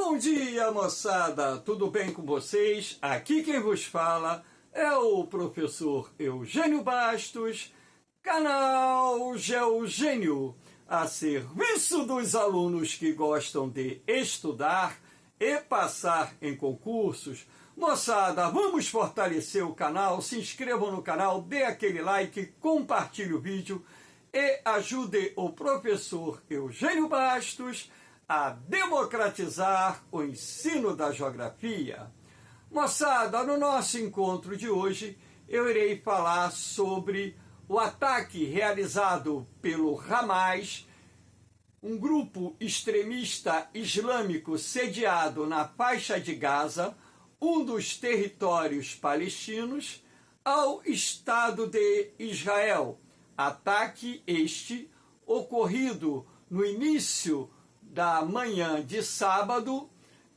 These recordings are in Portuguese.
Bom dia, moçada! Tudo bem com vocês? Aqui quem vos fala é o professor Eugênio Bastos, canal Geogênio, a serviço dos alunos que gostam de estudar e passar em concursos. Moçada, vamos fortalecer o canal, se inscrevam no canal, dê aquele like, compartilhe o vídeo e ajude o professor Eugênio Bastos a democratizar o ensino da geografia. Moçada, no nosso encontro de hoje, eu irei falar sobre o ataque realizado pelo Hamas, um grupo extremista islâmico sediado na faixa de Gaza, um dos territórios palestinos, ao Estado de Israel. Ataque este ocorrido no início da manhã de sábado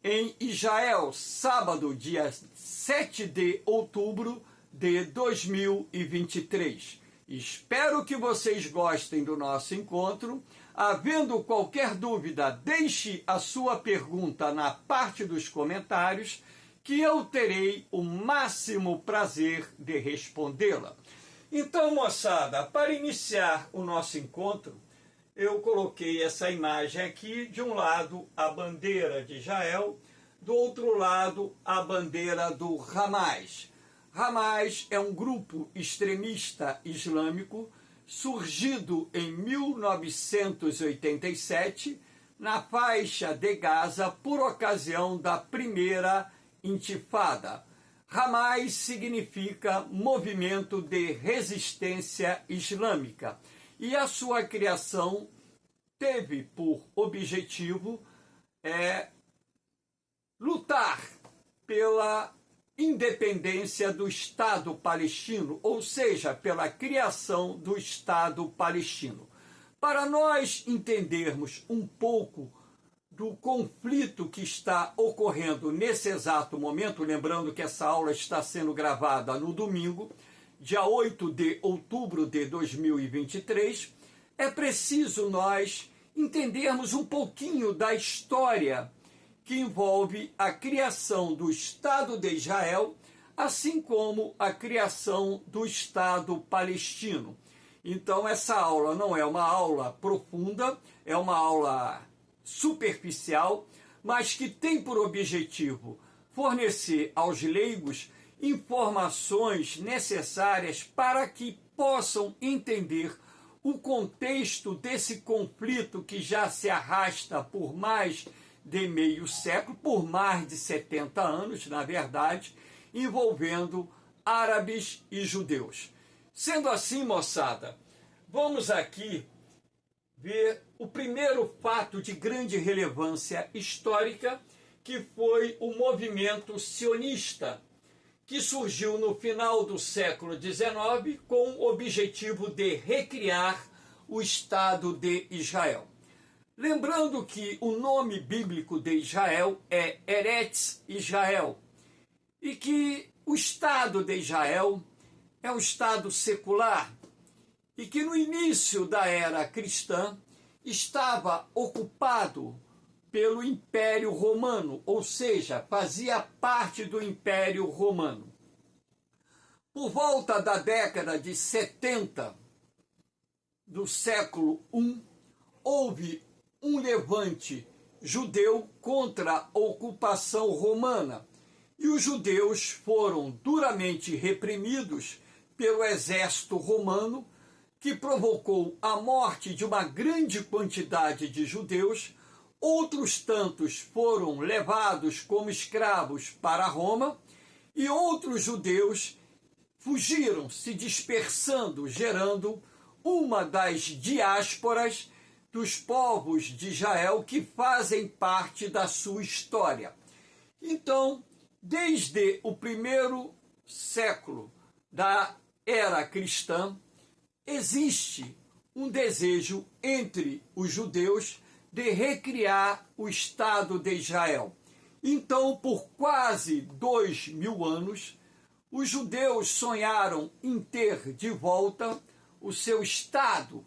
em Israel, sábado, dia 7 de outubro de 2023. Espero que vocês gostem do nosso encontro. Havendo qualquer dúvida, deixe a sua pergunta na parte dos comentários, que eu terei o máximo prazer de respondê-la. Então, moçada, para iniciar o nosso encontro, eu coloquei essa imagem aqui, de um lado a bandeira de Israel, do outro lado a bandeira do Hamas. Hamas é um grupo extremista islâmico surgido em 1987 na faixa de Gaza por ocasião da primeira intifada. Hamas significa Movimento de Resistência Islâmica e a sua criação teve por objetivo lutar pela independência do Estado palestino, ou seja, pela criação do Estado palestino. Para nós entendermos um pouco do conflito que está ocorrendo nesse exato momento, lembrando que essa aula está sendo gravada no domingo, dia 8 de outubro de 2023, é preciso nós entendermos um pouquinho da história que envolve a criação do Estado de Israel, assim como a criação do Estado palestino. Então, essa aula não é uma aula profunda, é uma aula superficial, mas que tem por objetivo fornecer aos leigos informações necessárias para que possam entender o contexto desse conflito que já se arrasta por mais de meio século, por mais de 70 anos, na verdade, envolvendo árabes e judeus. Sendo assim, moçada, vamos aqui ver o primeiro fato de grande relevância histórica, que foi o movimento sionista, que surgiu no final do século XIX com o objetivo de recriar o Estado de Israel. Lembrando que o nome bíblico de Israel é Eretz Israel, e que o Estado de Israel é um Estado secular, e que no início da era cristã estava ocupado pelo Império Romano, ou seja, fazia parte do Império Romano. Por volta da década de 70 do século I, houve um levante judeu contra a ocupação romana, e os judeus foram duramente reprimidos pelo exército romano, que provocou a morte de uma grande quantidade de judeus. Outros tantos foram levados como escravos para Roma, e outros judeus fugiram, se dispersando, gerando uma das diásporas dos povos de Israel que fazem parte da sua história. Então, desde o primeiro século da era cristã, existe um desejo entre os judeus de recriar o Estado de Israel. Então, por quase 2000 anos, os judeus sonharam em ter de volta o seu Estado,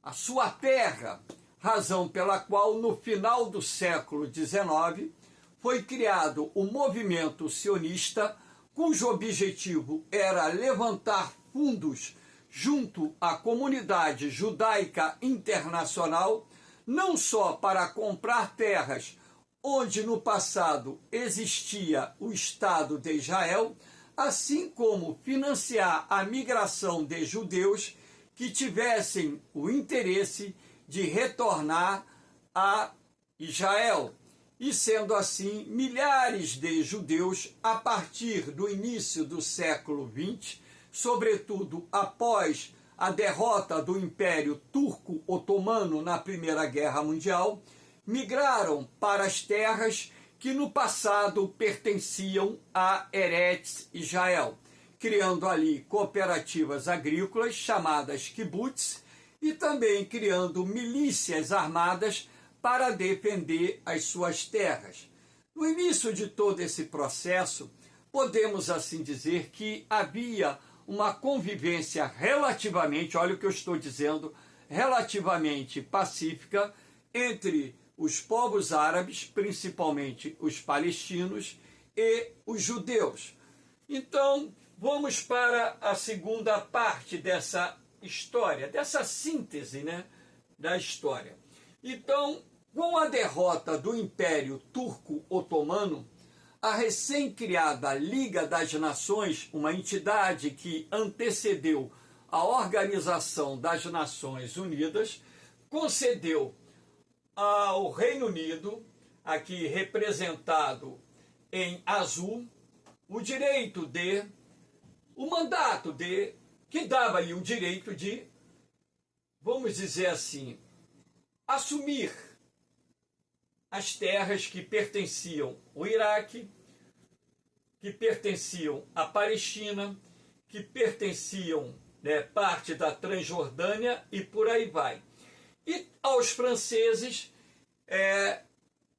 a sua terra, razão pela qual, no final do século XIX, foi criado o movimento sionista, cujo objetivo era levantar fundos junto à comunidade judaica internacional, não só para comprar terras onde no passado existia o Estado de Israel, assim como financiar a migração de judeus que tivessem o interesse de retornar a Israel. E sendo assim, milhares de judeus, a partir do início do século XX, sobretudo após a derrota do Império Turco-Otomano na Primeira Guerra Mundial, migraram para as terras que no passado pertenciam a Eretz Israel, criando ali cooperativas agrícolas chamadas kibbutz e também criando milícias armadas para defender as suas terras. No início de todo esse processo, podemos assim dizer que havia uma convivência relativamente, olha o que eu estou dizendo, relativamente pacífica entre os povos árabes, principalmente os palestinos, e os judeus. Então, vamos para a segunda parte dessa história, dessa síntese, né, da história. Então, com a derrota do Império Turco-Otomano, a recém-criada Liga das Nações, uma entidade que antecedeu a Organização das Nações Unidas, concedeu ao Reino Unido, aqui representado em azul, o mandato que dava-lhe o direito de, vamos dizer assim, assumir as terras que pertenciam ao Iraque, que pertenciam à Palestina, que pertenciam, né, parte da Transjordânia e por aí vai. E aos franceses,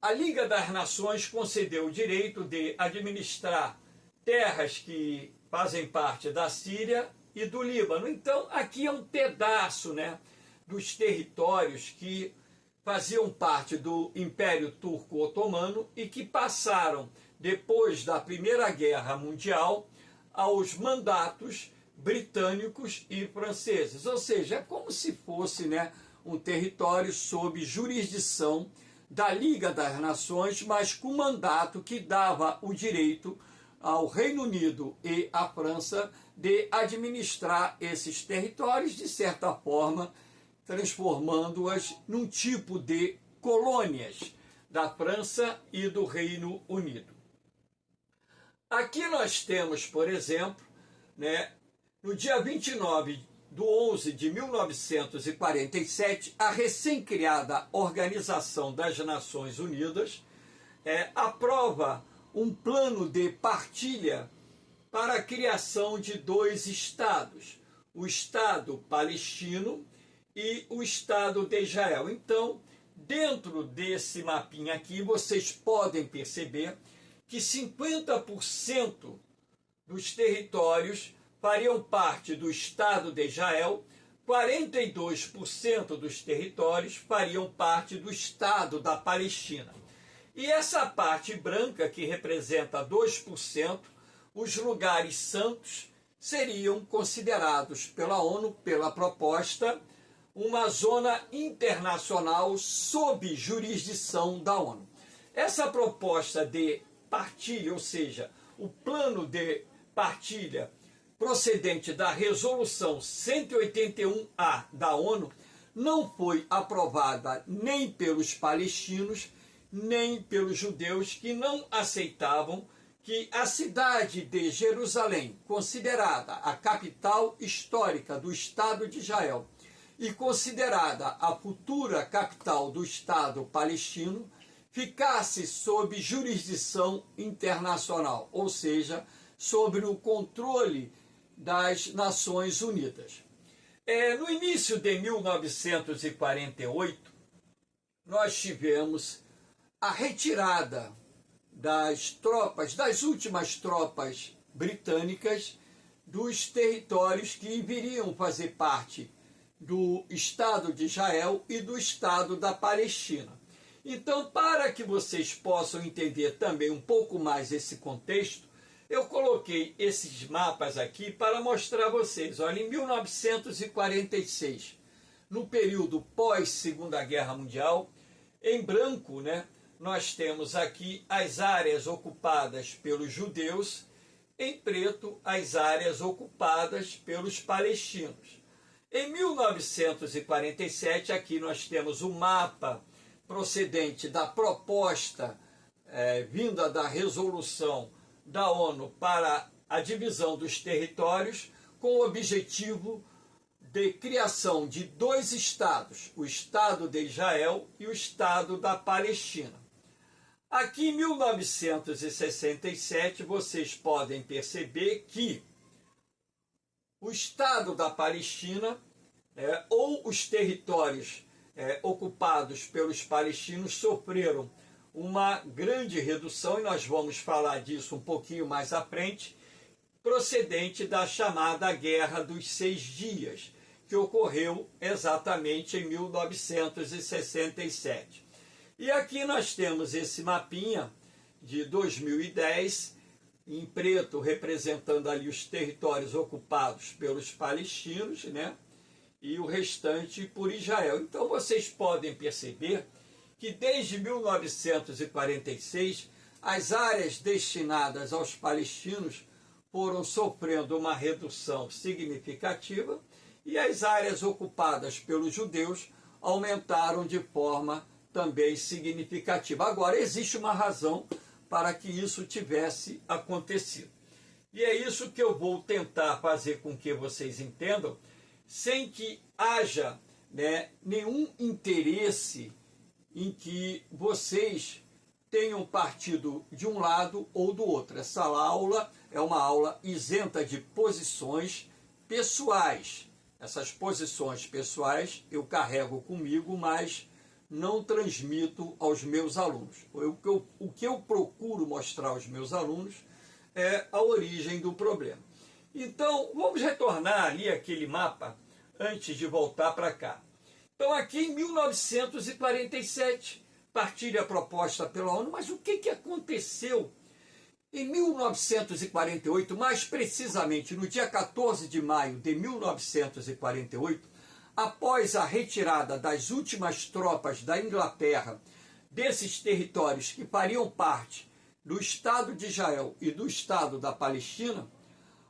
a Liga das Nações concedeu o direito de administrar terras que fazem parte da Síria e do Líbano. Então, aqui é um pedaço, né, dos territórios que faziam parte do Império Turco-Otomano e que passaram, depois da Primeira Guerra Mundial, aos mandatos britânicos e franceses. Ou seja, é como se fosse, né, um território sob jurisdição da Liga das Nações, mas com mandato que dava o direito ao Reino Unido e à França de administrar esses territórios, de certa forma, transformando-as num tipo de colônias da França e do Reino Unido. Aqui nós temos, por exemplo, né, no dia 29/11/1947, a recém-criada Organização das Nações Unidas aprova um plano de partilha para a criação de 2 estados, o Estado palestino e o Estado de Israel. Então, dentro desse mapinha aqui, vocês podem perceber que 50% dos territórios fariam parte do Estado de Israel, 42% dos territórios fariam parte do Estado da Palestina. E essa parte branca, que representa 2%, os lugares santos, seriam considerados pela ONU, pela proposta, uma zona internacional sob jurisdição da ONU. Essa proposta de partilha, ou seja, o plano de partilha procedente da Resolução 181A da ONU, não foi aprovada nem pelos palestinos, nem pelos judeus, que não aceitavam que a cidade de Jerusalém, considerada a capital histórica do Estado de Israel e considerada a futura capital do Estado palestino, ficasse sob jurisdição internacional, ou seja, sobre o controle das Nações Unidas. No início de 1948, nós tivemos a retirada das últimas tropas britânicas dos territórios que viriam fazer parte do Estado de Israel e do Estado da Palestina. Então, para que vocês possam entender também um pouco mais esse contexto, eu coloquei esses mapas aqui para mostrar a vocês. Olha, em 1946, no período pós-Segunda Guerra Mundial, em branco, né, nós temos aqui as áreas ocupadas pelos judeus, em preto, as áreas ocupadas pelos palestinos. Em 1947, aqui nós temos o mapa procedente da proposta vinda da resolução da ONU para a divisão dos territórios, com o objetivo de criação de dois estados, o Estado de Israel e o Estado da Palestina. Aqui em 1967, vocês podem perceber que o Estado da Palestina, ou os territórios ocupados pelos palestinos, sofreram uma grande redução, e nós vamos falar disso um pouquinho mais à frente, procedente da chamada Guerra dos 6 Dias, que ocorreu exatamente em 1967. E aqui nós temos esse mapinha de 2010, em preto, representando ali os territórios ocupados pelos palestinos, né? E o restante por Israel. Então vocês podem perceber que desde 1946 as áreas destinadas aos palestinos foram sofrendo uma redução significativa e as áreas ocupadas pelos judeus aumentaram de forma também significativa. Agora, existe uma razão para que isso tivesse acontecido. E é isso que eu vou tentar fazer com que vocês entendam, sem que haja nenhum interesse em que vocês tenham partido de um lado ou do outro. Essa aula é uma aula isenta de posições pessoais. Essas posições pessoais eu carrego comigo, mas não transmito aos meus alunos. O que eu procuro mostrar aos meus alunos é a origem do problema. Então, vamos retornar ali aquele mapa antes de voltar para cá. Então, aqui em 1947, partilha a proposta pela ONU, mas o que aconteceu em 1948, mais precisamente no dia 14 de maio de 1948, após a retirada das últimas tropas da Inglaterra desses territórios que fariam parte do Estado de Israel e do Estado da Palestina,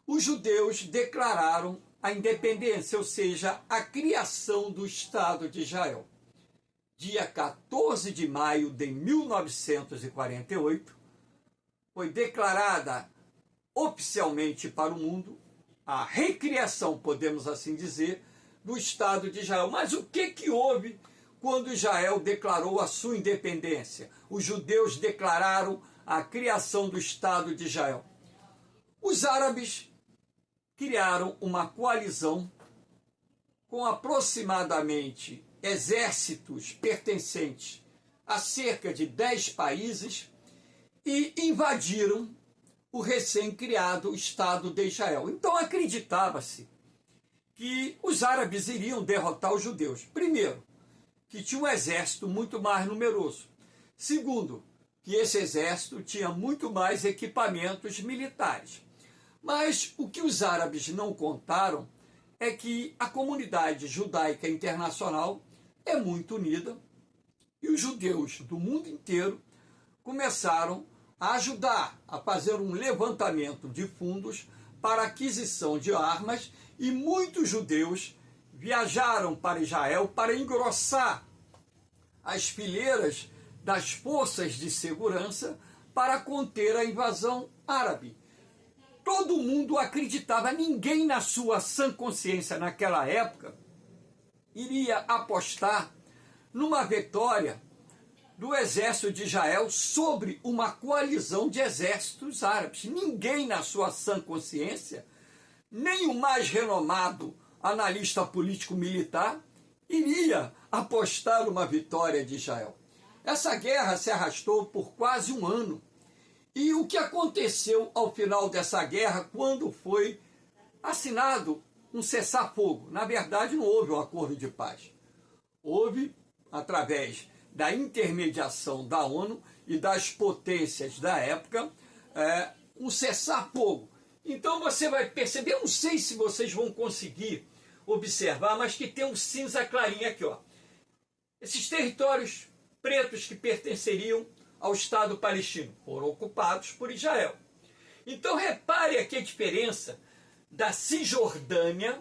os judeus declararam a independência, ou seja, a criação do Estado de Israel. Dia 14 de maio de 1948, foi declarada oficialmente para o mundo a recriação, podemos assim dizer, do Estado de Israel. Mas o que houve quando Israel declarou a sua independência? Os judeus declararam a criação do Estado de Israel. Os árabes criaram uma coalizão com aproximadamente exércitos pertencentes a cerca de 10 países e invadiram o recém-criado Estado de Israel. Então acreditava-se que os árabes iriam derrotar os judeus. Primeiro, que tinha um exército muito mais numeroso. Segundo, que esse exército tinha muito mais equipamentos militares. Mas o que os árabes não contaram é que a comunidade judaica internacional é muito unida e os judeus do mundo inteiro começaram a ajudar a fazer um levantamento de fundos para aquisição de armas e muitos judeus viajaram para Israel para engrossar as fileiras das forças de segurança para conter a invasão árabe. Todo mundo acreditava, ninguém na sua sã consciência naquela época iria apostar numa vitória do exército de Israel sobre uma coalizão de exércitos árabes. Ninguém na sua sã consciência, nem o mais renomado analista político-militar, iria apostar numa vitória de Israel. Essa guerra se arrastou por quase um ano. E o que aconteceu ao final dessa guerra, quando foi assinado um cessar-fogo. Na verdade, não houve um acordo de paz. Houve, através da intermediação da ONU e das potências da época, um cessar-fogo. Então você vai perceber, eu não sei se vocês vão conseguir observar, mas que tem um cinza clarinho aqui, ó. Esses territórios pretos que pertenceriam ao Estado palestino foram ocupados por Israel. Então repare aqui a diferença da Cisjordânia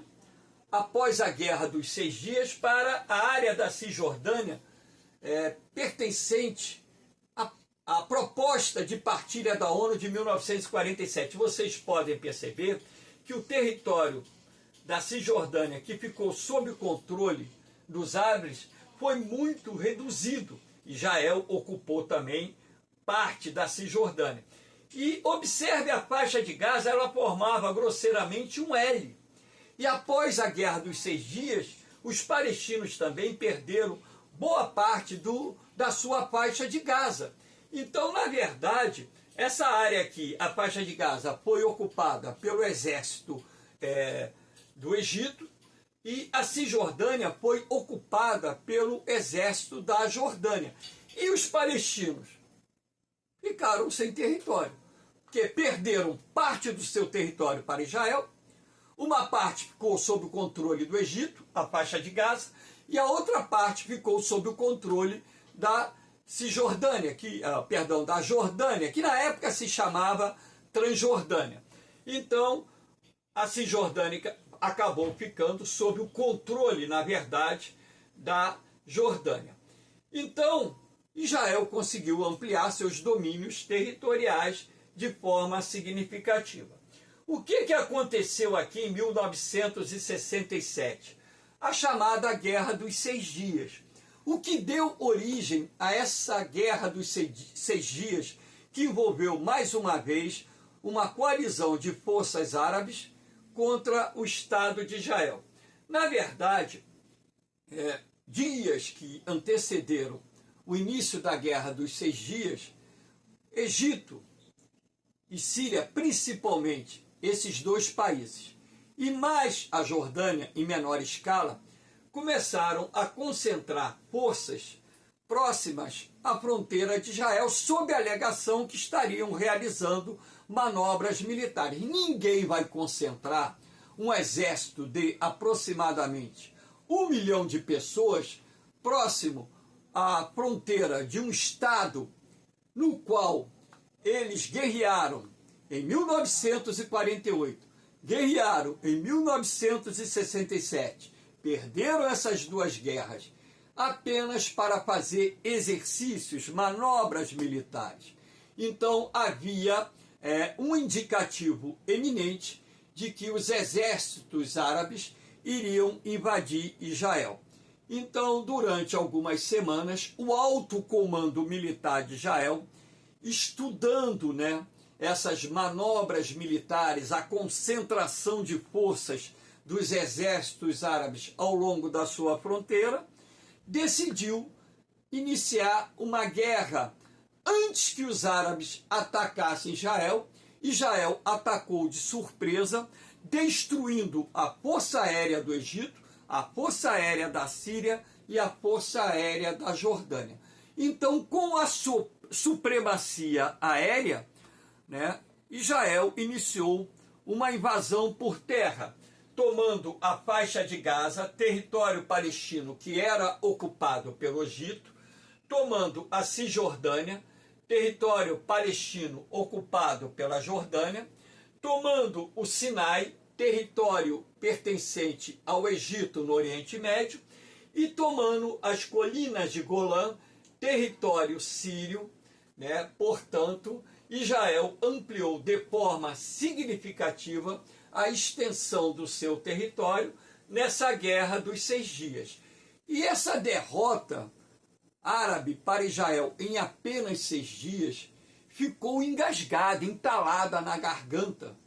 após a Guerra dos 6 Dias para a área da Cisjordânia pertencente à proposta de partilha da ONU de 1947. Vocês podem perceber que o território da Cisjordânia, que ficou sob o controle dos árabes, foi muito reduzido. Israel ocupou também parte da Cisjordânia. E observe a faixa de Gaza, ela formava grosseiramente um L. E após a Guerra dos 6 Dias, os palestinos também perderam boa parte da sua faixa de Gaza. Então, na verdade, essa área aqui, a faixa de Gaza, foi ocupada pelo exército do Egito, e a Cisjordânia foi ocupada pelo exército da Jordânia. E os palestinos ficaram sem território, porque perderam parte do seu território para Israel, uma parte ficou sob o controle do Egito, a faixa de Gaza, e a outra parte ficou sob o controle da Cisjordânia, da Jordânia, que na época se chamava Transjordânia. Então, a Cisjordânia acabou ficando sob o controle, na verdade, da Jordânia. Então, Israel conseguiu ampliar seus domínios territoriais de forma significativa. O que aconteceu aqui em 1967? A chamada Guerra dos 6 Dias. O que deu origem a essa Guerra dos 6 Dias, que envolveu mais uma vez uma coalizão de forças árabes contra o Estado de Israel. Na verdade, dias que antecederam o início da Guerra dos 6 Dias, Egito e Síria, principalmente, esses dois países, e mais a Jordânia, em menor escala, começaram a concentrar forças próximas à fronteira de Israel, sob a alegação que estariam realizando manobras militares. Ninguém vai concentrar um exército de aproximadamente 1 milhão de pessoas próximo à fronteira de um Estado no qual eles guerrearam em 1948, guerrearam em 1967, perderam essas duas guerras apenas para fazer exercícios, manobras militares. Então havia um indicativo eminente de que os exércitos árabes iriam invadir Israel. Então, durante algumas semanas, o alto comando militar de Israel, estudando essas manobras militares, a concentração de forças dos exércitos árabes ao longo da sua fronteira, decidiu iniciar uma guerra antes que os árabes atacassem Israel. Israel atacou de surpresa, destruindo a força aérea do Egito, a força aérea da Síria e a força aérea da Jordânia. Então, com a supremacia aérea, Israel iniciou uma invasão por terra, tomando a faixa de Gaza, território palestino que era ocupado pelo Egito, tomando a Cisjordânia, território palestino ocupado pela Jordânia, tomando o Sinai, território pertencente ao Egito no Oriente Médio, e tomando as colinas de Golã, território sírio. Portanto, Israel ampliou de forma significativa a extensão do seu território nessa Guerra dos 6 Dias. E essa derrota árabe para Israel em apenas 6 dias ficou engasgada, entalada na garganta,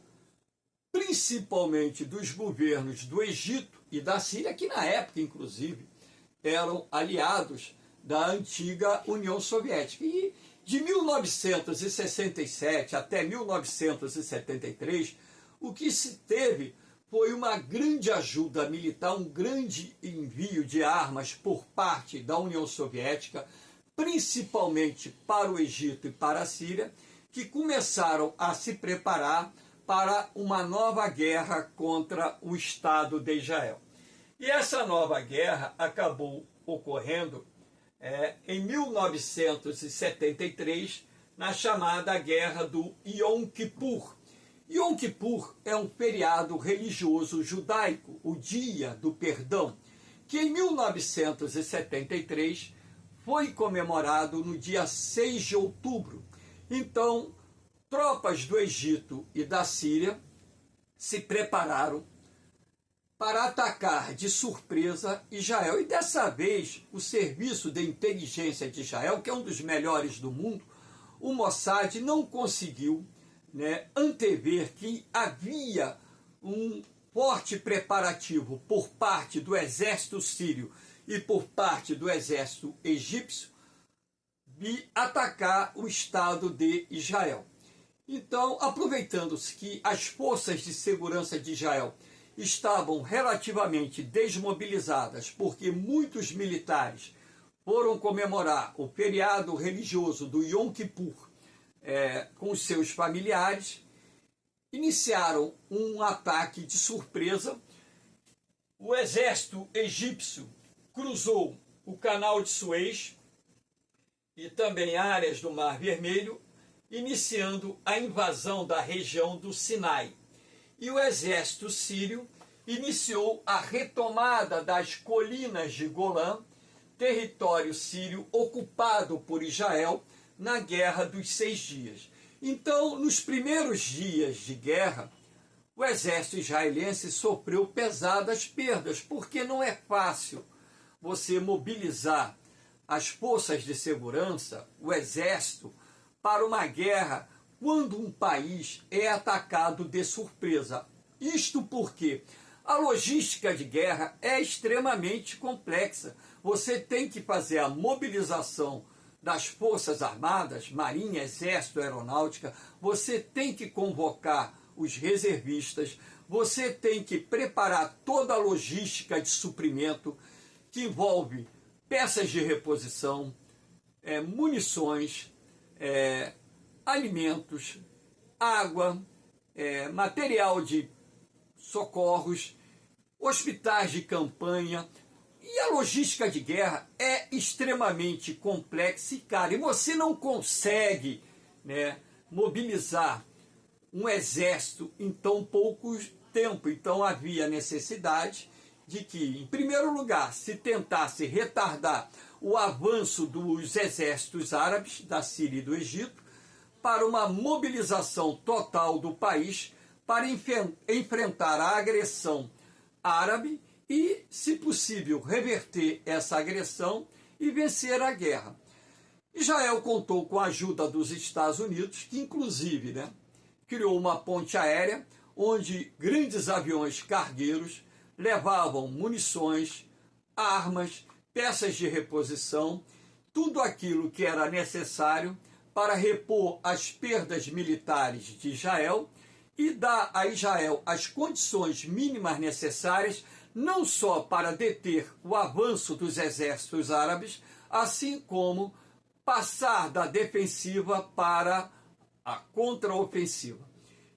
principalmente dos governos do Egito e da Síria, que na época, inclusive, eram aliados da antiga União Soviética. E de 1967 até 1973, o que se teve foi uma grande ajuda militar, um grande envio de armas por parte da União Soviética, principalmente para o Egito e para a Síria, que começaram a se preparar para uma nova guerra contra o Estado de Israel. E essa nova guerra acabou ocorrendo em 1973, na chamada Guerra do Yom Kippur. Yom Kippur é um feriado religioso judaico, o Dia do Perdão, que em 1973 foi comemorado no dia 6 de outubro. Então, tropas do Egito e da Síria se prepararam para atacar de surpresa Israel. E dessa vez, o Serviço de Inteligência de Israel, que é um dos melhores do mundo, o Mossad, não conseguiu antever que havia um forte preparativo por parte do exército sírio e por parte do exército egípcio de atacar o Estado de Israel. Então, aproveitando-se que as forças de segurança de Israel estavam relativamente desmobilizadas, porque muitos militares foram comemorar o feriado religioso do Yom Kippur com os seus familiares, iniciaram um ataque de surpresa. O exército egípcio cruzou o canal de Suez e também áreas do Mar Vermelho, iniciando a invasão da região do Sinai. E o exército sírio iniciou a retomada das colinas de Golã, território sírio ocupado por Israel na Guerra dos 6 Dias. Então, nos primeiros dias de guerra, o exército israelense sofreu pesadas perdas, porque não é fácil você mobilizar as forças de segurança, o exército, para uma guerra quando um país é atacado de surpresa. Isto porque a logística de guerra é extremamente complexa. Você tem que fazer a mobilização das Forças Armadas, Marinha, Exército, Aeronáutica, você tem que convocar os reservistas, você tem que preparar toda a logística de suprimento, que envolve peças de reposição, munições, alimentos, água, material de socorros, hospitais de campanha. E a logística de guerra é extremamente complexa e cara. E você não consegue mobilizar um exército em tão pouco tempo. Então havia necessidade de que, em primeiro lugar, se tentasse retardar o avanço dos exércitos árabes da Síria e do Egito para uma mobilização total do país para enfrentar a agressão árabe e, se possível, reverter essa agressão e vencer a guerra. Israel contou com a ajuda dos Estados Unidos, que inclusive criou uma ponte aérea onde grandes aviões cargueiros levavam munições, armas, peças de reposição, tudo aquilo que era necessário para repor as perdas militares de Israel e dar a Israel as condições mínimas necessárias, não só para deter o avanço dos exércitos árabes, assim como passar da defensiva para a contraofensiva.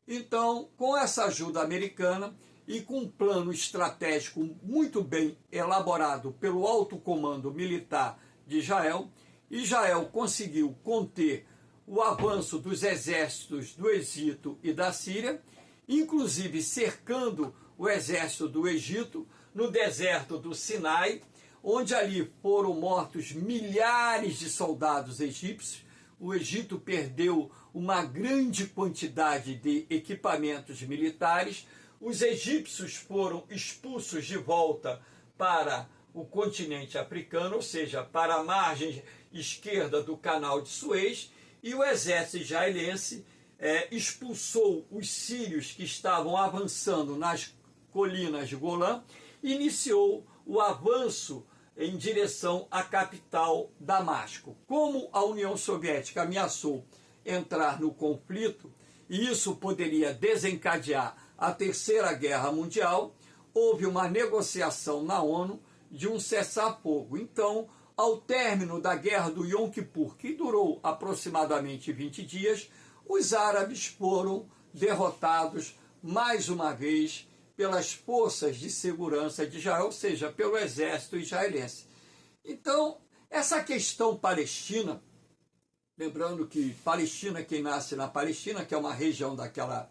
Então, com essa ajuda americana e com um plano estratégico muito bem elaborado pelo alto comando militar de Israel, Israel conseguiu conter o avanço dos exércitos do Egito e da Síria, inclusive cercando o exército do Egito no deserto do Sinai, onde ali foram mortos milhares de soldados egípcios. O Egito perdeu uma grande quantidade de equipamentos militares. Os egípcios foram expulsos de volta para o continente africano, ou seja, para a margem esquerda do canal de Suez, e o exército israelense expulsou os sírios que estavam avançando nas colinas de Golã e iniciou o avanço em direção à capital Damasco. Como a União Soviética ameaçou entrar no conflito, e isso poderia desencadear a Terceira Guerra Mundial, houve uma negociação na ONU de um cessar-fogo. Então, ao término da Guerra do Yom Kippur, que durou aproximadamente 20 dias, os árabes foram derrotados mais uma vez pelas forças de segurança de Israel, ou seja, pelo exército israelense. Então, essa questão palestina, lembrando que Palestina, quem nasce na Palestina, que é uma região daquela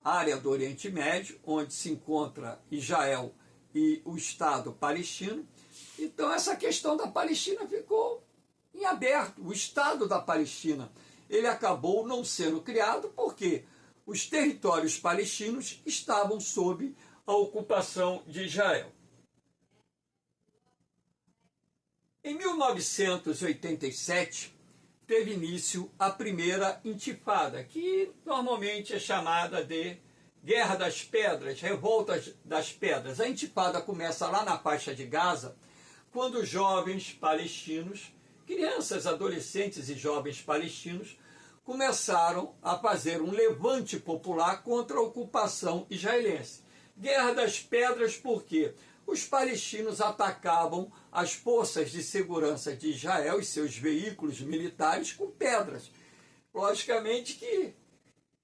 área do Oriente Médio, onde se encontra Israel e o Estado palestino, então essa questão da Palestina ficou em aberto. O Estado da Palestina, ele acabou não sendo criado porque os territórios palestinos estavam sob a ocupação de Israel. Em 1987, teve início a primeira intifada, que normalmente é chamada de Guerra das Pedras, Revolta das Pedras. A intifada começa lá na faixa de Gaza, quando jovens palestinos, crianças, adolescentes e jovens palestinos, começaram a fazer um levante popular contra a ocupação israelense. Guerra das Pedras porque os palestinos atacavam as forças de segurança de Israel e seus veículos militares com pedras. Logicamente que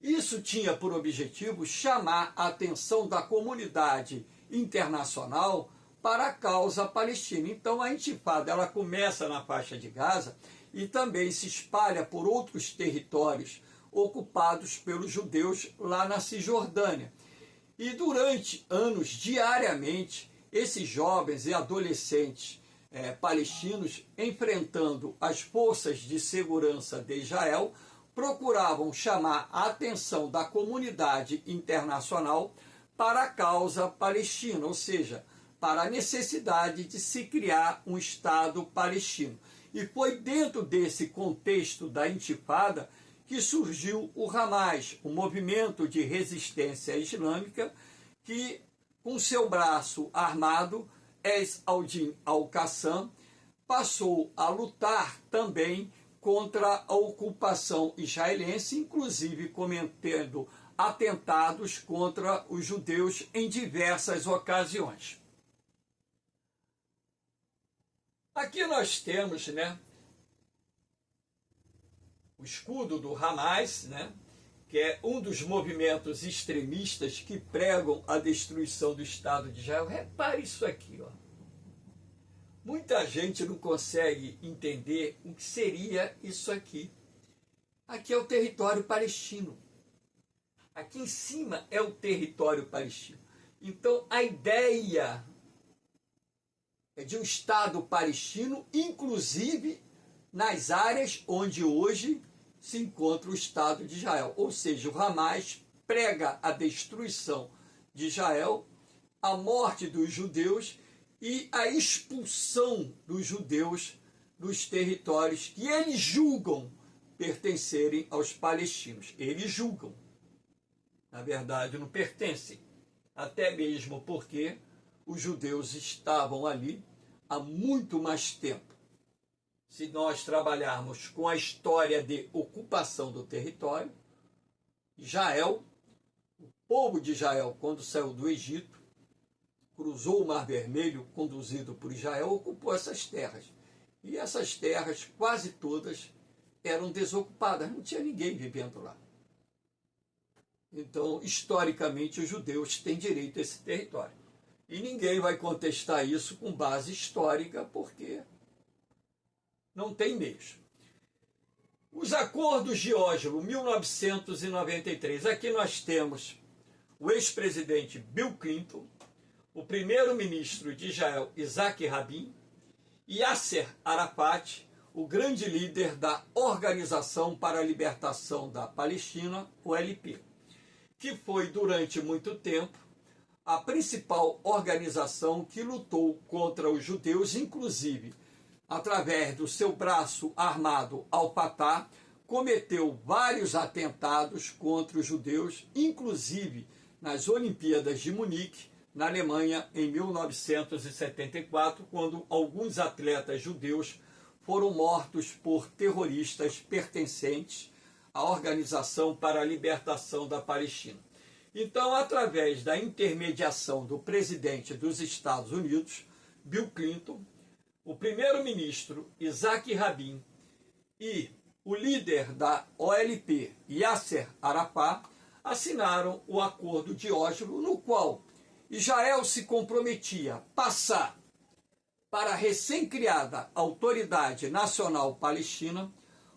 isso tinha por objetivo chamar a atenção da comunidade internacional para a causa palestina. Então a intifada ela começa na faixa de Gaza e também se espalha por outros territórios ocupados pelos judeus lá na Cisjordânia. E durante anos, diariamente, esses jovens e adolescentes palestinos, enfrentando as forças de segurança de Israel, procuravam chamar a atenção da comunidade internacional para a causa palestina, ou seja, para a necessidade de se criar um Estado palestino. E foi dentro desse contexto da intifada que surgiu o Hamas, o movimento de resistência islâmica que, com seu braço armado, Es-Aldin Al-Qassam, passou a lutar também contra a ocupação israelense, inclusive cometendo atentados contra os judeus em diversas ocasiões. Aqui nós temos, o escudo do Hamas, que é um dos movimentos extremistas que pregam a destruição do Estado de Israel. Repare isso aqui, ó. Muita gente não consegue entender o que seria isso aqui. Aqui é o território palestino. Aqui em cima é o território palestino. Então, a ideia é de um Estado palestino, inclusive nas áreas onde hoje se encontra o Estado de Israel. Ou seja, o Hamas prega a destruição de Israel, a morte dos judeus e a expulsão dos judeus dos territórios que eles julgam pertencerem aos palestinos. Eles julgam. Na verdade, não pertencem. Até mesmo porque os judeus estavam ali há muito mais tempo. Se nós trabalharmos com a história de ocupação do território, Israel, o povo de Israel, quando saiu do Egito, cruzou o Mar Vermelho, conduzido por Israel, ocupou essas terras. E essas terras, quase todas, eram desocupadas, não tinha ninguém vivendo lá. Então, historicamente, os judeus têm direito a esse território. E ninguém vai contestar isso com base histórica, porque não tem meios. Os acordos de Oslo, 1993. Aqui nós temos o ex-presidente Bill Clinton, o primeiro-ministro de Israel, Isaac Rabin, e Yasser Arafat, o grande líder da Organização para a Libertação da Palestina, OLP, que foi, durante muito tempo, a principal organização que lutou contra os judeus, inclusive, através do seu braço armado Al-Fatah, cometeu vários atentados contra os judeus, inclusive nas Olimpíadas de Munique, na Alemanha, em 1974, quando alguns atletas judeus foram mortos por terroristas pertencentes à Organização para a Libertação da Palestina. Então, através da intermediação do presidente dos Estados Unidos, Bill Clinton, o primeiro-ministro Isaac Rabin e o líder da OLP, Yasser Arafat, assinaram o Acordo de Oslo, no qual Israel se comprometia a passar para a recém-criada Autoridade Nacional Palestina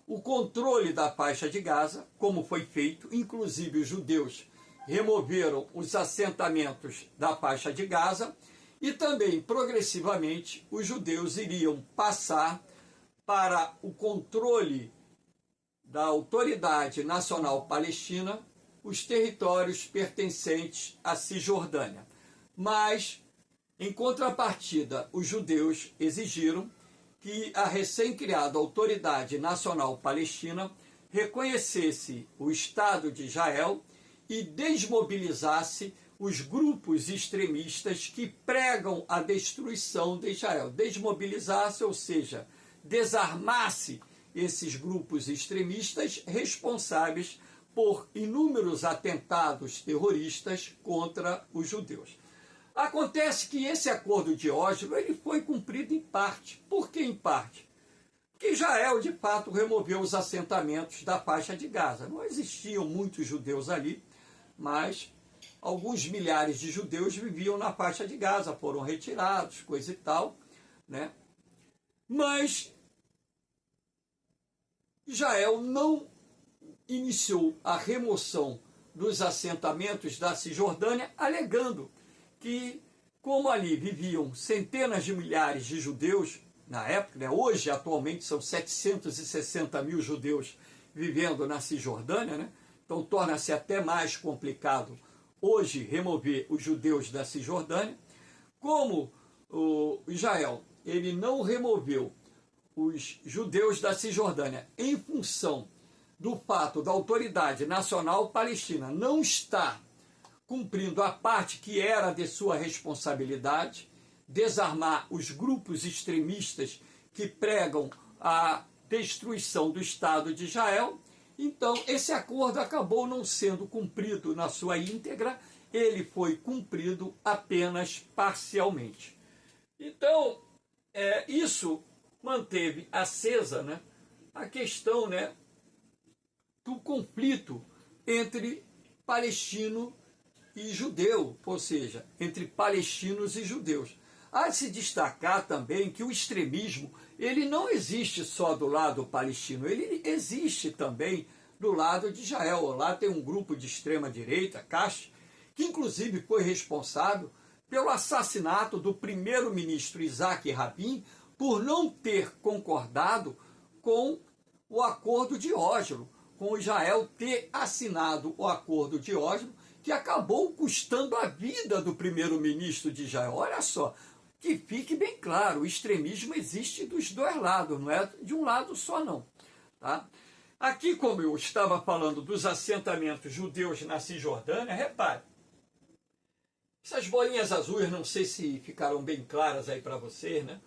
o controle da faixa de Gaza, como foi feito, inclusive os judeus removeram os assentamentos da faixa de Gaza, e também, progressivamente, os judeus iriam passar para o controle da Autoridade Nacional Palestina os territórios pertencentes à Cisjordânia. Mas, em contrapartida, os judeus exigiram que a recém-criada Autoridade Nacional Palestina reconhecesse o Estado de Israel e desmobilizasse os grupos extremistas que pregam a destruição de Israel. Desmobilizasse, ou seja, desarmasse esses grupos extremistas responsáveis por inúmeros atentados terroristas contra os judeus. Acontece que esse acordo de Oslo ele foi cumprido em parte. Por que em parte? Porque Israel, de fato, removeu os assentamentos da faixa de Gaza. Não existiam muitos judeus ali, mas alguns milhares de judeus viviam na faixa de Gaza, foram retirados, coisa e tal, né? Mas Israel não iniciou a remoção dos assentamentos da Cisjordânia, alegando que, como ali viviam centenas de milhares de judeus, na época, né, hoje, atualmente, são 760 mil judeus vivendo na Cisjordânia, né? Então torna-se até mais complicado hoje remover os judeus da Cisjordânia. Como o Israel ele não removeu os judeus da Cisjordânia em função do fato da Autoridade Nacional Palestina não estar cumprindo a parte que era de sua responsabilidade, desarmar os grupos extremistas que pregam a destruição do Estado de Israel, então esse acordo acabou não sendo cumprido na sua íntegra, ele foi cumprido apenas parcialmente. Então, isso manteve acesa, né, a questão, né, do conflito entre palestino e judeu, ou seja, entre palestinos e judeus. Há de se destacar também que o extremismo ele não existe só do lado palestino, ele existe também do lado de Israel. Lá tem um grupo de extrema-direita, Kash, que inclusive foi responsável pelo assassinato do primeiro-ministro Isaac Rabin por não ter concordado com o Acordo de Oslo, com Israel ter assinado o Acordo de Oslo, que acabou custando a vida do primeiro-ministro de Israel. Olha só, que fique bem claro, o extremismo existe dos dois lados, não é de um lado só não. Tá? Aqui, como eu estava falando dos assentamentos judeus na Cisjordânia, repare, essas bolinhas azuis, não sei se ficaram bem claras aí para vocês, né?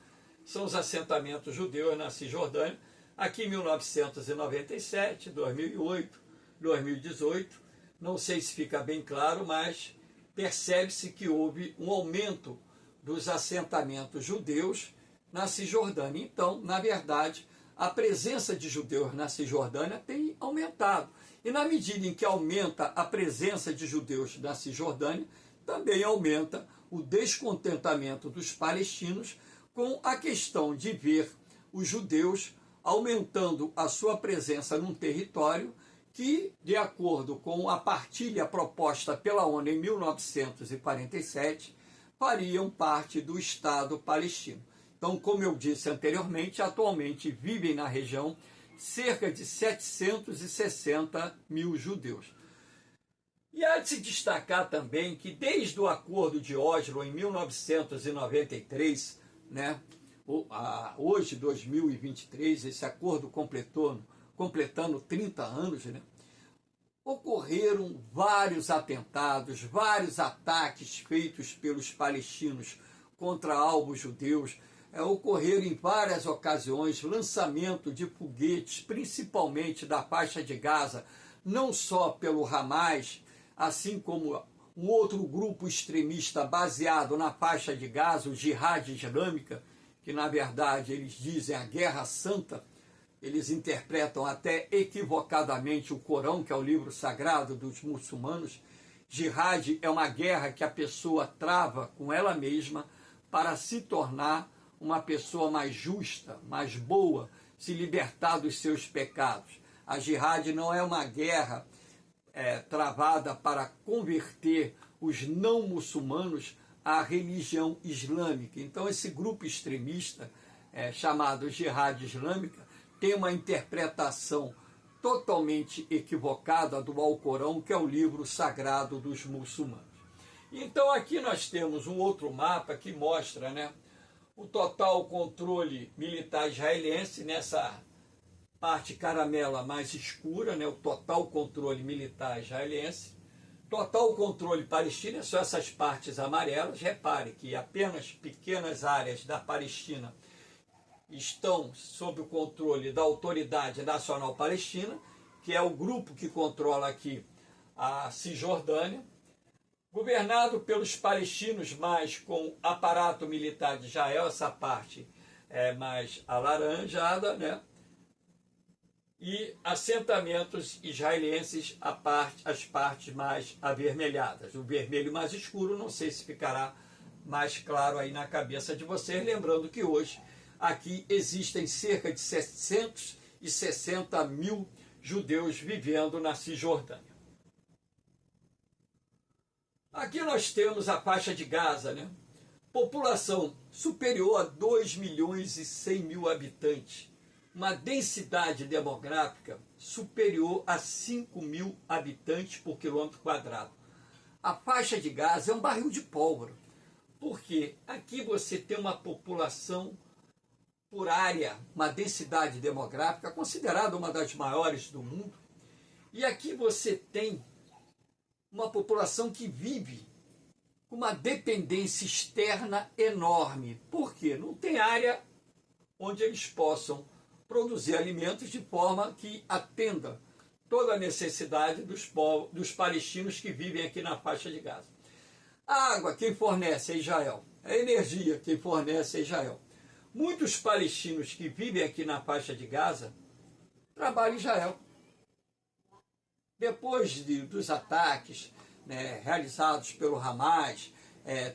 São os assentamentos judeus na Cisjordânia, aqui em 1997, 2008, 2018, não sei se fica bem claro, mas percebe-se que houve um aumento dos assentamentos judeus na Cisjordânia. Então, na verdade, a presença de judeus na Cisjordânia tem aumentado. E na medida em que aumenta a presença de judeus na Cisjordânia, também aumenta o descontentamento dos palestinos com a questão de ver os judeus aumentando a sua presença num território que, de acordo com a partilha proposta pela ONU em 1947, fariam parte do Estado palestino. Então, como eu disse anteriormente, atualmente vivem na região cerca de 760 mil judeus. E há de se destacar também que desde o Acordo de Oslo em 1993, né, hoje, 2023, esse acordo completando 30 anos, né, ocorreram vários atentados, vários ataques feitos pelos palestinos contra alvos judeus, ocorreram em várias ocasiões lançamento de foguetes, principalmente da faixa de Gaza, não só pelo Hamas, assim como um outro grupo extremista baseado na faixa de Gaza, o Jihad Islâmica, que na verdade eles dizem a Guerra Santa. Eles interpretam até equivocadamente o Corão, que é o livro sagrado dos muçulmanos. Jihad é uma guerra que a pessoa trava com ela mesma para se tornar uma pessoa mais justa, mais boa, se libertar dos seus pecados. A jihad não é uma guerra travada para converter os não muçulmanos à religião islâmica. Então esse grupo extremista, chamado Jihad Islâmica, tem uma interpretação totalmente equivocada do Alcorão, que é o livro sagrado dos muçulmanos. Então aqui nós temos um outro mapa que mostra, né, o total controle militar israelense nessa parte caramela mais escura, né, o total controle militar israelense. Total controle palestino são essas partes amarelas. Repare que apenas pequenas áreas da Palestina estão sob o controle da Autoridade Nacional Palestina, que é o grupo que controla aqui a Cisjordânia, governado pelos palestinos, mas com aparato militar de Israel, essa parte é mais alaranjada, né? E assentamentos israelenses, as partes mais avermelhadas. O vermelho mais escuro, não sei se ficará mais claro aí na cabeça de vocês, lembrando que hoje aqui existem cerca de 760 mil judeus vivendo na Cisjordânia. Aqui nós temos a faixa de Gaza, né? População superior a 2 milhões e 100 mil habitantes. Uma densidade demográfica superior a 5 mil habitantes por quilômetro quadrado. A faixa de Gaza é um barril de pólvora, porque aqui você tem uma população por área, uma densidade demográfica considerada uma das maiores do mundo, e aqui você tem uma população que vive com uma dependência externa enorme. Por quê? Não tem área onde eles possam produzir alimentos de forma que atenda toda a necessidade dos palestinos que vivem aqui na faixa de Gaza. A água quem fornece é Israel. A energia quem fornece é Israel. Muitos palestinos que vivem aqui na faixa de Gaza trabalham em Israel. Depois dos ataques, né, realizados pelo Hamas,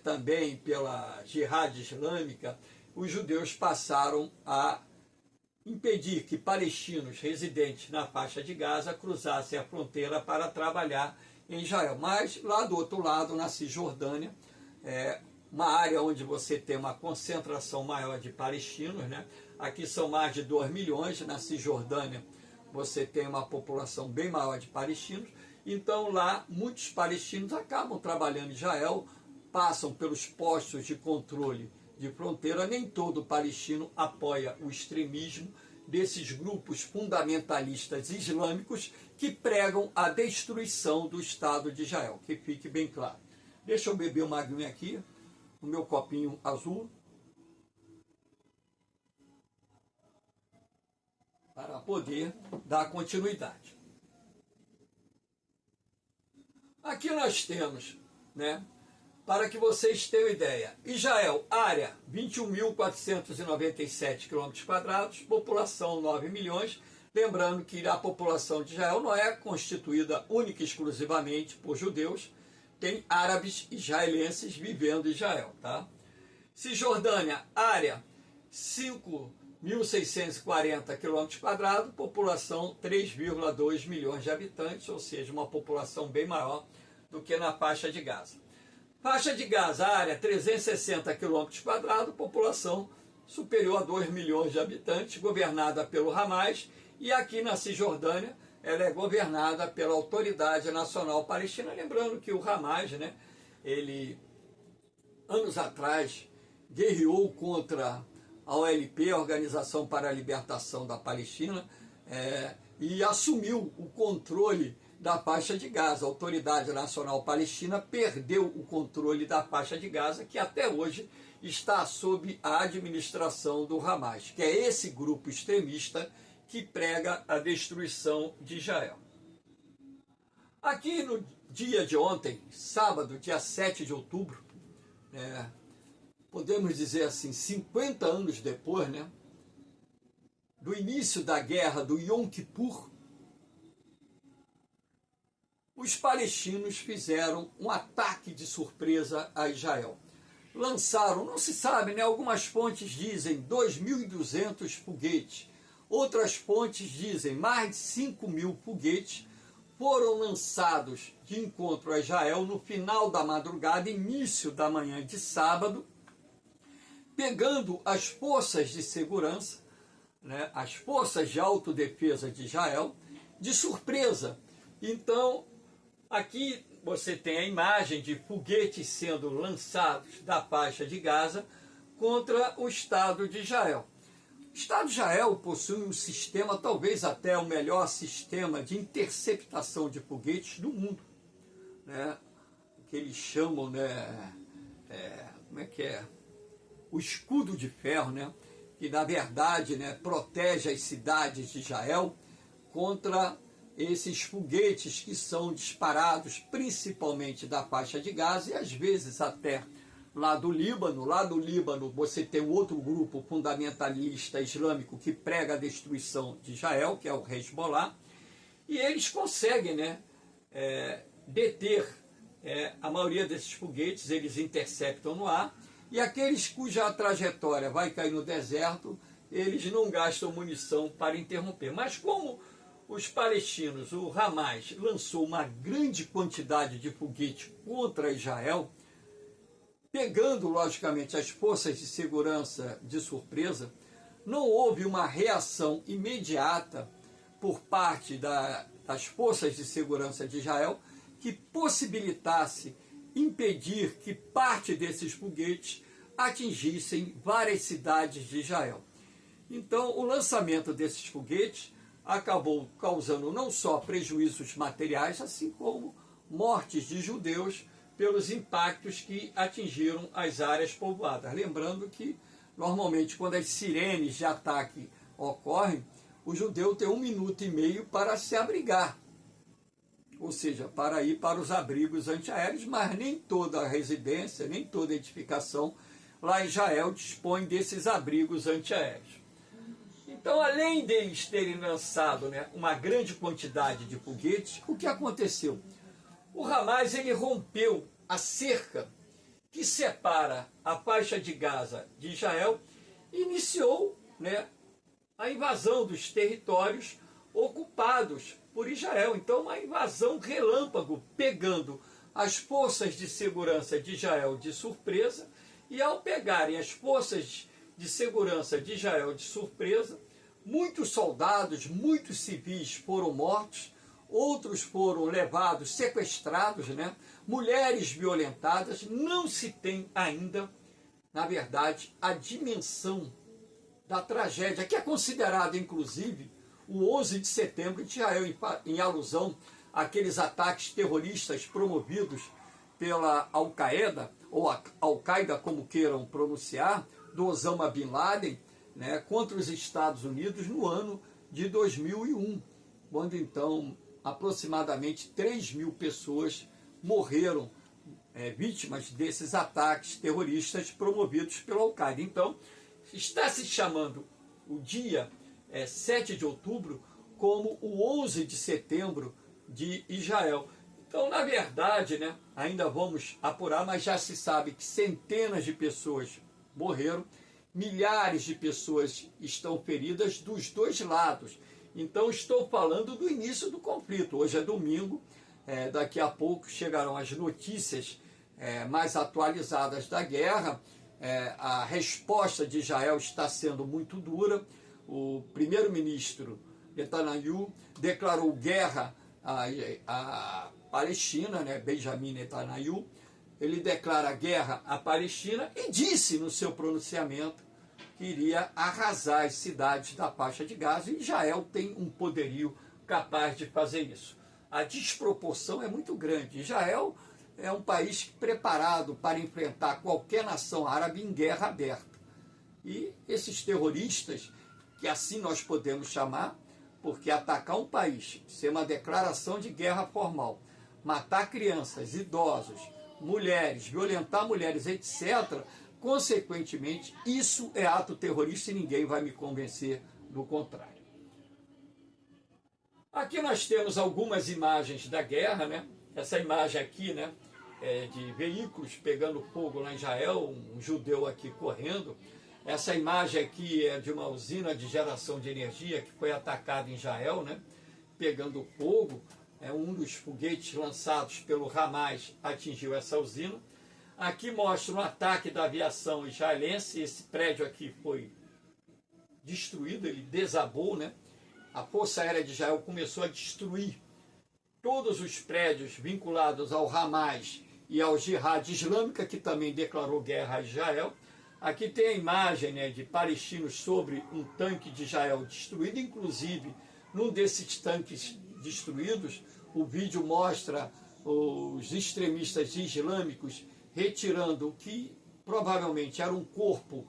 também pela Jihad Islâmica, os judeus passaram a impedir que palestinos residentes na faixa de Gaza cruzassem a fronteira para trabalhar em Israel. Mas lá do outro lado, na Cisjordânia, uma área onde você tem uma concentração maior de palestinos, né? Aqui são mais de 2 milhões, na Cisjordânia você tem uma população bem maior de palestinos, então lá muitos palestinos acabam trabalhando em Israel, passam pelos postos de controle de fronteira. Nem todo palestino apoia o extremismo desses grupos fundamentalistas islâmicos que pregam a destruição do Estado de Israel, que fique bem claro. Deixa eu beber uma aguinha aqui, o meu copinho azul, para poder dar continuidade. Aqui nós temos, né, para que vocês tenham ideia, Israel, área 21.497 km², população 9 milhões, lembrando que a população de Israel não é constituída única e exclusivamente por judeus, tem árabes israelenses vivendo em Israel, tá? Cisjordânia, área 5.640 km², população 3,2 milhões de habitantes, ou seja, uma população bem maior do que na faixa de Gaza. Faixa de Gaza, área 360 km², população superior a 2 milhões de habitantes, governada pelo Hamas, e aqui na Cisjordânia ela é governada pela Autoridade Nacional Palestina. Lembrando que o Hamas, né, ele, anos atrás, guerreou contra a OLP, a Organização para a Libertação da Palestina, e assumiu o controle da faixa de Gaza. A Autoridade Nacional Palestina perdeu o controle da faixa de Gaza, que até hoje está sob a administração do Hamas, que é esse grupo extremista que prega a destruição de Israel. Aqui no dia de ontem, sábado, dia 7 de outubro, podemos dizer assim, 50 anos depois, do início da guerra do Yom Kippur, os palestinos fizeram um ataque de surpresa a Israel. Lançaram, não se sabe, algumas fontes dizem 2.200 foguetes, outras fontes dizem mais de 5.000 foguetes foram lançados de encontro a Israel no final da madrugada, início da manhã de sábado, pegando as forças de segurança, as forças de autodefesa de Israel, de surpresa. Então, aqui você tem a imagem de foguetes sendo lançados da faixa de Gaza contra o Estado de Israel. O Estado de Israel possui um sistema, talvez até o melhor sistema de interceptação de foguetes do mundo, que eles chamam, como é que é? O escudo de ferro, que na verdade protege as cidades de Israel contra esses foguetes que são disparados principalmente da faixa de Gaza e às vezes até lá do Líbano. Lá do Líbano você tem um outro grupo fundamentalista islâmico que prega a destruição de Israel, que é o Hezbollah, e eles conseguem deter a maioria desses foguetes, eles interceptam no ar, e aqueles cuja trajetória vai cair no deserto, eles não gastam munição para interromper. Mas como os palestinos, o Hamas, lançou uma grande quantidade de foguetes contra Israel, pegando, logicamente, as forças de segurança de surpresa, não houve uma reação imediata por parte das forças de segurança de Israel que possibilitasse impedir que parte desses foguetes atingissem várias cidades de Israel. Então, o lançamento desses foguetes acabou causando não só prejuízos materiais, assim como mortes de judeus pelos impactos que atingiram as áreas povoadas. Lembrando que, normalmente, quando as sirenes de ataque ocorrem, o judeu tem 1 minuto e meio para se abrigar, ou seja, para ir para os abrigos antiaéreos, mas nem toda residência, nem toda edificação lá em Israel dispõe desses abrigos antiaéreos. Então, além deles terem lançado uma grande quantidade de foguetes, o que aconteceu? O Hamas ele rompeu a cerca que separa a faixa de Gaza de Israel e iniciou a invasão dos territórios ocupados por Israel. Então, uma invasão relâmpago, pegando as forças de segurança de Israel de surpresa, e ao pegarem as forças de segurança de Israel de surpresa, muitos soldados, muitos civis foram mortos, outros foram levados, sequestrados, mulheres violentadas. Não se tem ainda, na verdade, a dimensão da tragédia, que é considerada, inclusive, o 11 de setembro de Israel, em alusão àqueles ataques terroristas promovidos pela Al-Qaeda, ou Al-Qaeda, como queiram pronunciar, do Osama Bin Laden, contra os Estados Unidos no ano de 2001, quando então aproximadamente 3.000 pessoas morreram vítimas desses ataques terroristas promovidos pela Al-Qaeda. Então, está se chamando o dia 7 de outubro como o 11 de setembro de Israel. Então, na verdade, ainda vamos apurar, mas já se sabe que centenas de pessoas morreram, milhares de pessoas estão feridas dos dois lados. Então, estou falando do início do conflito. Hoje é domingo, daqui a pouco chegarão as notícias mais atualizadas da guerra. A resposta de Israel está sendo muito dura. O primeiro-ministro Netanyahu declarou guerra à Palestina, Benjamin Netanyahu. Ele declara guerra à Palestina e disse no seu pronunciamento que iria arrasar as cidades da faixa de Gaza, e Israel tem um poderio capaz de fazer isso. A desproporção é muito grande. Israel é um país preparado para enfrentar qualquer nação árabe em guerra aberta. E esses terroristas, que assim nós podemos chamar, porque atacar um país, ser uma declaração de guerra formal, matar crianças, idosos, mulheres, violentar mulheres, etc., consequentemente, isso é ato terrorista e ninguém vai me convencer do contrário. Aqui nós temos algumas imagens da guerra, né? Essa imagem aqui, né, é de veículos pegando fogo lá em Israel, um judeu aqui correndo. Essa imagem aqui é de uma usina de geração de energia que foi atacada em Israel, né, pegando fogo. Um dos foguetes lançados pelo Hamas atingiu essa usina. Aqui mostra um ataque da aviação israelense. Esse prédio aqui foi destruído, ele desabou, né? A Força Aérea de Israel começou a destruir todos os prédios vinculados ao Hamas e ao Jihad Islâmica, que também declarou guerra a Israel. Aqui tem a imagem, né, de palestinos sobre um tanque de Israel destruído, inclusive num desses tanques destruídos, o vídeo mostra os extremistas islâmicos retirando o que provavelmente era um corpo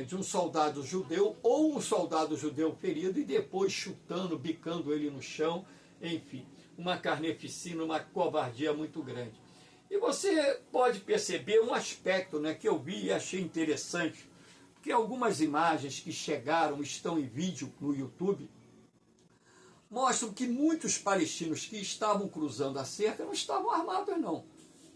de um soldado judeu ou um soldado judeu ferido e depois chutando, bicando ele no chão, enfim, uma carneficina, uma covardia muito grande. E você pode perceber um aspecto, né, que eu vi e achei interessante, porque algumas imagens que chegaram, estão em vídeo no YouTube, mostram que muitos palestinos que estavam cruzando a cerca não estavam armados, não.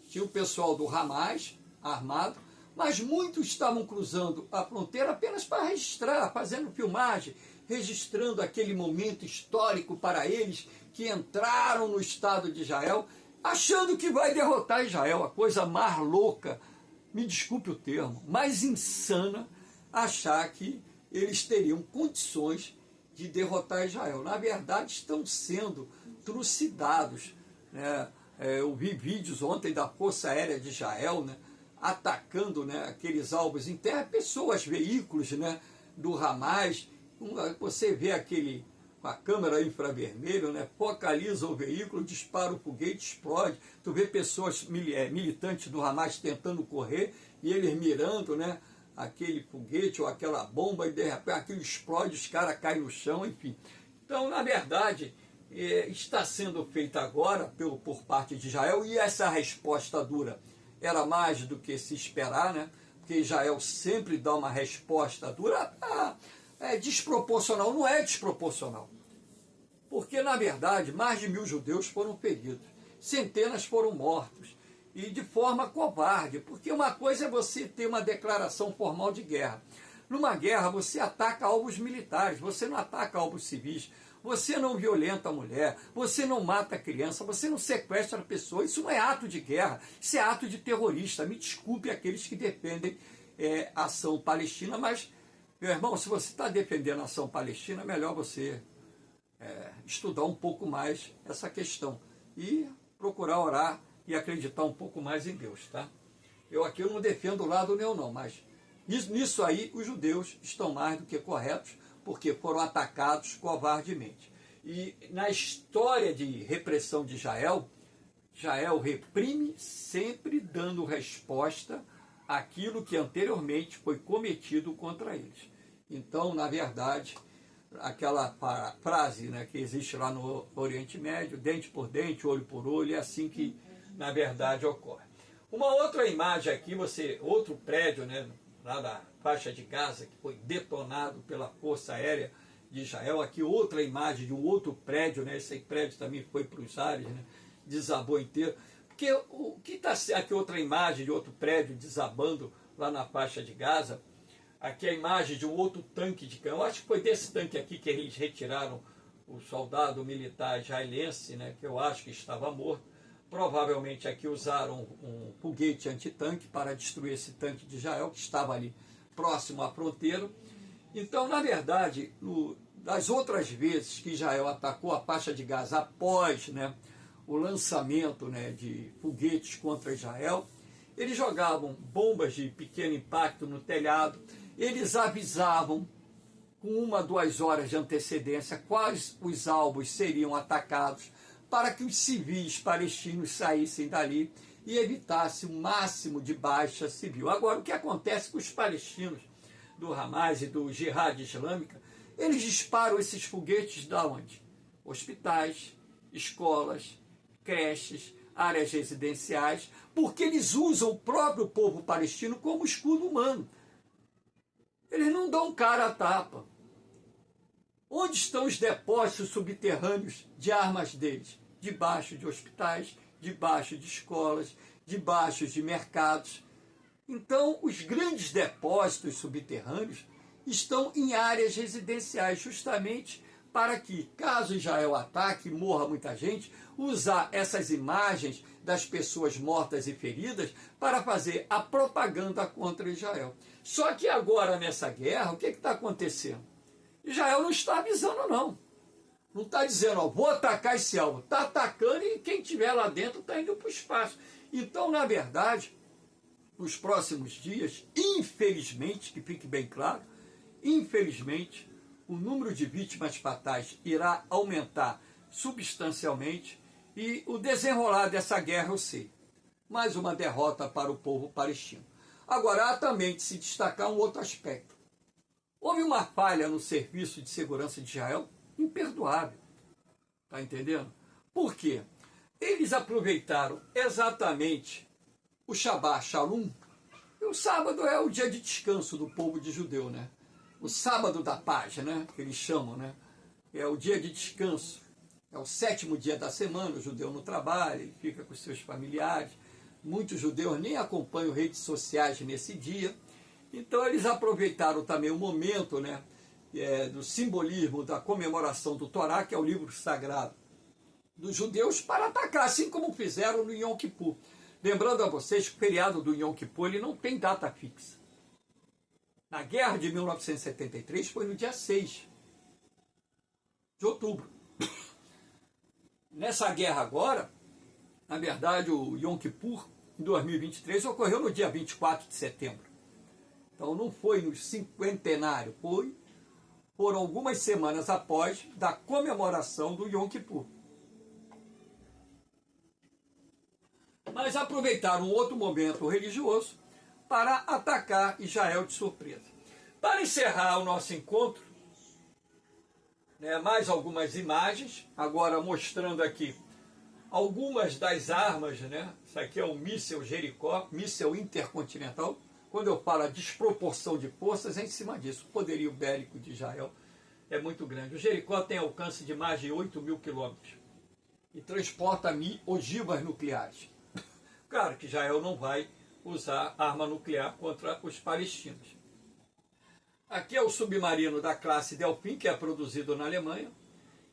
Tinha o pessoal do Hamas armado, mas muitos estavam cruzando a fronteira apenas para registrar, fazendo filmagem, registrando aquele momento histórico para eles que entraram no Estado de Israel, achando que vai derrotar Israel, a coisa mais louca, me desculpe o termo, mais insana, achar que eles teriam condições de derrotar Israel. Na verdade, estão sendo trucidados, né? Eu vi vídeos ontem da Força Aérea de Israel, né, atacando, né, aqueles alvos em terra, pessoas, veículos, né, do Hamas. Você vê aquele, com a câmera infravermelho, né, focaliza o veículo, dispara o foguete, explode. Tu vê pessoas militantes do Hamas tentando correr e eles mirando, né, aquele foguete ou aquela bomba e de repente aquilo explode, os caras caem no chão, enfim. Então, na verdade, está sendo feita agora por parte de Israel, e essa resposta dura era mais do que se esperar, né? Porque Israel sempre dá uma resposta dura, desproporcional. Não é desproporcional, porque na verdade mais de 1000 judeus foram feridos, centenas foram mortos, e de forma covarde, porque uma coisa é você ter uma declaração formal de guerra. Numa guerra você ataca alvos militares, você não ataca alvos civis, você não violenta a mulher, você não mata a criança, você não sequestra a pessoa. Isso não é ato de guerra, isso é ato de terrorista. Me desculpe aqueles que defendem a ação palestina, mas, meu irmão, se você está defendendo a ação palestina, é melhor você estudar um pouco mais essa questão e procurar orar e acreditar um pouco mais em Deus, tá? Eu aqui não defendo o lado nenhum, não, mas nisso aí os judeus estão mais do que corretos, porque foram atacados covardemente. E na história de repressão de Israel, Israel reprime sempre dando resposta àquilo que anteriormente foi cometido contra eles. Então, na verdade, aquela frase, né, que existe lá no Oriente Médio, dente por dente, olho por olho, é assim que, na verdade, ocorre. Uma outra imagem aqui, outro prédio, né, lá da faixa de Gaza, que foi detonado pela Força Aérea de Israel. Aqui outra imagem de um outro prédio, né? Esse prédio também foi para os ares, né? Desabou inteiro. Porque o que está aqui outra imagem de outro prédio desabando lá na faixa de Gaza. Aqui a imagem de um outro tanque de canhão. Eu acho que foi desse tanque aqui que eles retiraram o soldado militar israelense, né? Que eu acho que estava morto. Provavelmente aqui usaram um foguete antitanque para destruir esse tanque de Israel, que estava ali próximo à fronteira. Então, na verdade, das outras vezes que Israel atacou a faixa de Gaza após, né, o lançamento, né, de foguetes contra Israel, eles jogavam bombas de pequeno impacto no telhado, eles avisavam com 1 a 2 horas de antecedência quais os alvos seriam atacados, para que os civis palestinos saíssem dali e evitassem o máximo de baixa civil. Agora, o que acontece com os palestinos do Hamas e do Jihad Islâmica? Eles disparam esses foguetes da onde? Hospitais, escolas, creches, áreas residenciais, porque eles usam o próprio povo palestino como escudo humano. Eles não dão cara a tapa. Onde estão os depósitos subterrâneos de armas deles? Debaixo de hospitais, debaixo de escolas, debaixo de mercados. Então, os grandes depósitos subterrâneos estão em áreas residenciais, justamente para que, caso Israel ataque e morra muita gente, usar essas imagens das pessoas mortas e feridas para fazer a propaganda contra Israel. Só que agora, nessa guerra, o que está acontecendo? Israel não está avisando, não. Não está dizendo, ó, vou atacar esse alvo. Está atacando e quem estiver lá dentro está indo para o espaço. Então, na verdade, nos próximos dias, infelizmente, que fique bem claro, infelizmente, o número de vítimas fatais irá aumentar substancialmente e o desenrolar dessa guerra eu sei. Mais uma derrota para o povo palestino. Agora, há também de se destacar um outro aspecto. Houve uma falha no serviço de segurança de Israel imperdoável. Está entendendo? Por quê? Eles aproveitaram exatamente o Shabbat Shalom. E o sábado é o dia de descanso do povo de judeu, né? O sábado da paz, né? Que eles chamam, né? É o dia de descanso. É o 7º dia da semana, o judeu não trabalha, ele fica com seus familiares. Muitos judeus nem acompanham redes sociais nesse dia. Então eles aproveitaram também o momento, né, do simbolismo da comemoração do Torá, que é o livro sagrado dos judeus, para atacar, assim como fizeram no Yom Kippur. Lembrando a vocês que o feriado do Yom Kippur ele não tem data fixa. Na guerra de 1973 foi no dia 6 de outubro. Nessa guerra agora, na verdade, o Yom Kippur, em 2023, ocorreu no dia 24 de setembro. Então não foi no cinquentenário, foram algumas semanas após da comemoração do Yom Kippur. Mas aproveitaram um outro momento religioso para atacar Israel de surpresa. Para encerrar o nosso encontro, né, mais algumas imagens, agora mostrando aqui algumas das armas, né? Isso aqui é o míssil Jericó, míssil intercontinental. Quando eu falo a desproporção de forças, é em cima disso. O poderio bélico de Israel é muito grande. O Jericó tem alcance de mais de 8.000 quilômetros e transporta ogivas nucleares. Claro que Israel não vai usar arma nuclear contra os palestinos. Aqui é o submarino da classe Delfim, que é produzido na Alemanha.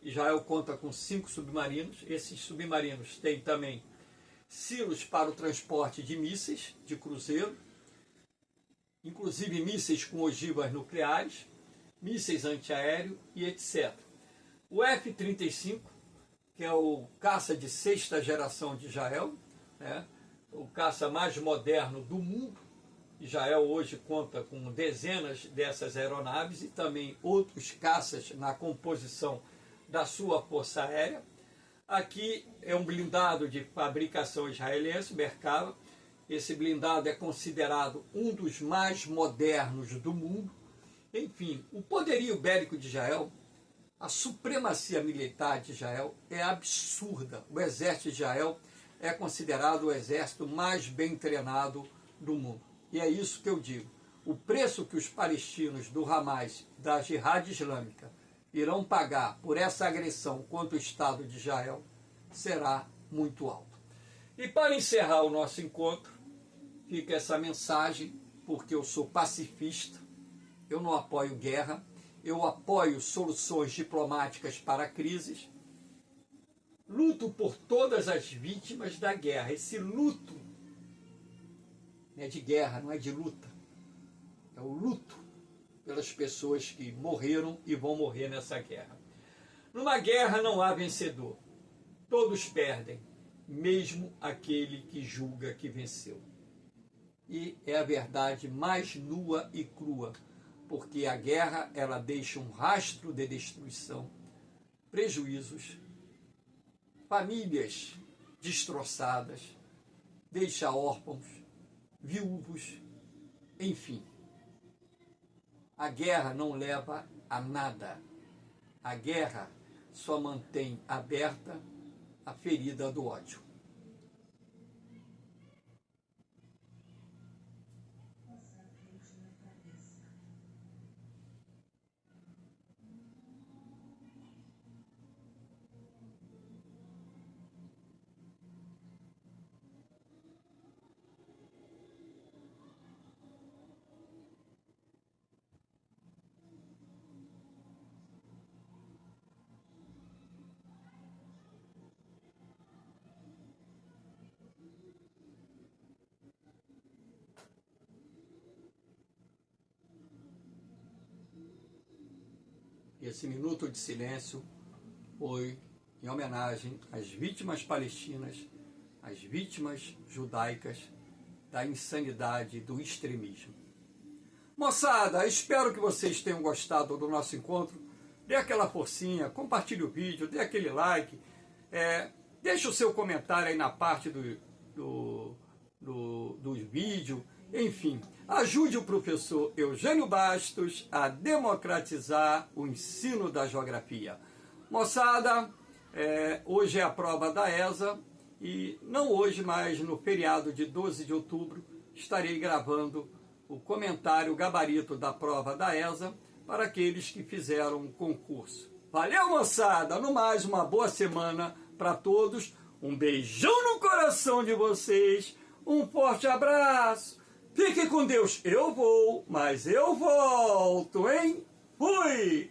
Israel conta com 5 submarinos. Esses submarinos têm também silos para o transporte de mísseis, de cruzeiro, inclusive mísseis com ogivas nucleares, mísseis antiaéreo e etc. O F-35, que é o caça de 6ª geração de Israel, né, o caça mais moderno do mundo. Israel hoje conta com dezenas dessas aeronaves e também outros caças na composição da sua força aérea. Aqui é um blindado de fabricação israelense, Merkava. Esse blindado é considerado um dos mais modernos do mundo. Enfim, o poderio bélico de Israel, a supremacia militar de Israel é absurda. O exército de Israel é considerado o exército mais bem treinado do mundo. E é isso que eu digo. O preço que os palestinos do Hamas, da Jihad Islâmica, irão pagar por essa agressão contra o Estado de Israel será muito alto. E para encerrar o nosso encontro, fica essa mensagem, porque eu sou pacifista, eu não apoio guerra, eu apoio soluções diplomáticas para crises, luto por todas as vítimas da guerra. Esse luto é de guerra, não é de luta. É o luto pelas pessoas que morreram e vão morrer nessa guerra. Numa guerra não há vencedor. Todos perdem, mesmo aquele que julga que venceu. E é a verdade mais nua e crua, porque a guerra ela deixa um rastro de destruição, prejuízos, famílias destroçadas, deixa órfãos, viúvos, enfim. A guerra não leva a nada. A guerra só mantém aberta a ferida do ódio. Esse minuto de silêncio foi em homenagem às vítimas palestinas, às vítimas judaicas da insanidade, do extremismo. Moçada, espero que vocês tenham gostado do nosso encontro. Dê aquela forcinha, compartilhe o vídeo, dê aquele like, deixe o seu comentário aí na parte do vídeo. Enfim, ajude o professor Eugênio Bastos a democratizar o ensino da geografia. Moçada, hoje é a prova da ESA e não hoje, mas no feriado de 12 de outubro, estarei gravando o comentário, o gabarito da prova da ESA para aqueles que fizeram o concurso. Valeu, moçada! No mais, uma boa semana para todos. Um beijão no coração de vocês. Um forte abraço. Fique com Deus. Eu vou, mas eu volto, hein? Fui!